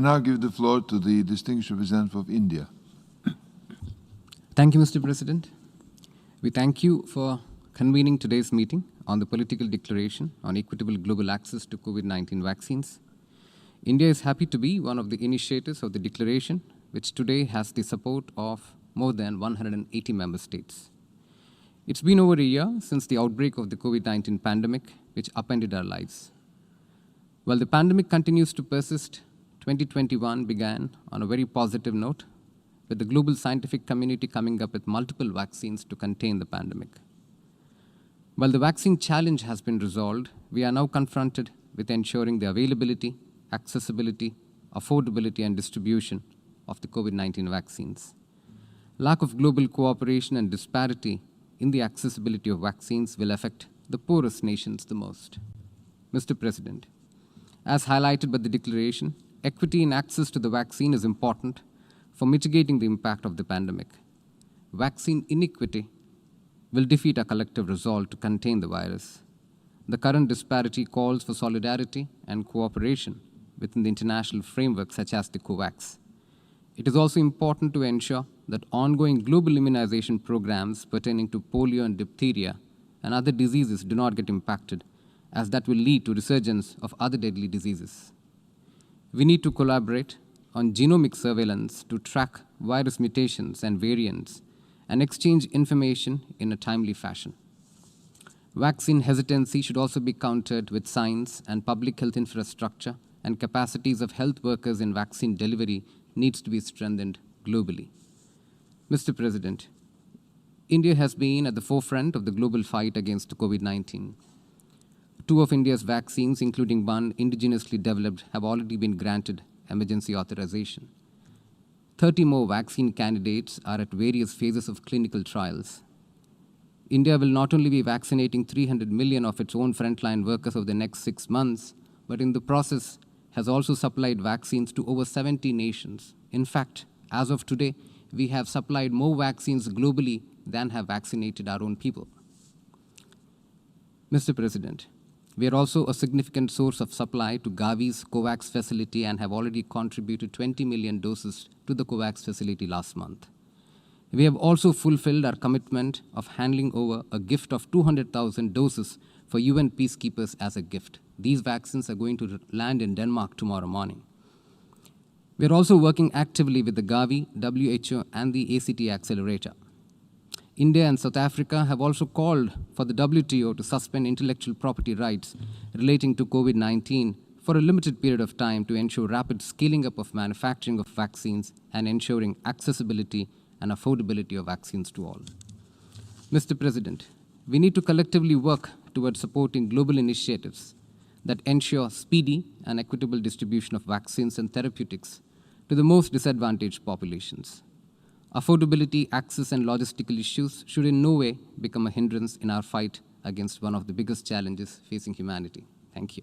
I now give the floor to the distinguished representative of India. Thank you, Mr. President. We thank you for convening today's meeting on the political declaration on equitable global access to COVID-19 vaccines. India is happy to be one of the initiators of the declaration, which today has the support of more than 180 member states. It's been over a year since the outbreak of the COVID-19 pandemic, which upended our lives. While the pandemic continues to persist, 2021 began on a very positive note, with the global scientific community coming up with multiple vaccines to contain the pandemic. While the vaccine challenge has been resolved, we are now confronted with ensuring the availability, accessibility, affordability, and distribution of the COVID-19 vaccines. Lack of global cooperation and disparity in the accessibility of vaccines will affect the poorest nations the most. Mr. President, as highlighted by the declaration, equity in access to the vaccine is important for mitigating the impact of the pandemic. Vaccine inequity will defeat our collective resolve to contain the virus. The current disparity calls for solidarity and cooperation within the international framework such as the COVAX. It is also important to ensure that ongoing global immunization programs pertaining to polio and diphtheria and other diseases do not get impacted, as that will lead to resurgence of other deadly diseases. We need to collaborate on genomic surveillance to track virus mutations and variants and exchange information in a timely fashion. Vaccine hesitancy should also be countered with science, and public health infrastructure and capacities of health workers in vaccine delivery needs to be strengthened globally. Mr. President, India has been at the forefront of the global fight against COVID-19. 2 of India's vaccines, including one indigenously developed, have already been granted emergency authorization. 30 more vaccine candidates are at various phases of clinical trials. India will not only be vaccinating 300 million of its own frontline workers over the next 6 months, but in the process has also supplied vaccines to over 70 nations. In fact, as of today, we have supplied more vaccines globally than have vaccinated our own people. Mr. President, we are also a significant source of supply to Gavi's COVAX facility and have already contributed 20 million doses to the COVAX facility last month. We have also fulfilled our commitment of handing over a gift of 200,000 doses for UN peacekeepers as a gift. These vaccines are going to land in Denmark tomorrow morning. We are also working actively with the Gavi, WHO, and the ACT Accelerator. India and South Africa have also called for the WTO to suspend intellectual property rights relating to COVID-19 for a limited period of time to ensure rapid scaling up of manufacturing of vaccines and ensuring accessibility and affordability of vaccines to all. Mr. President, we need to collectively work towards supporting global initiatives that ensure speedy and equitable distribution of vaccines and therapeutics to the most disadvantaged populations. Affordability, access, and logistical issues should in no way become a hindrance in our fight against one of the biggest challenges facing humanity. Thank you.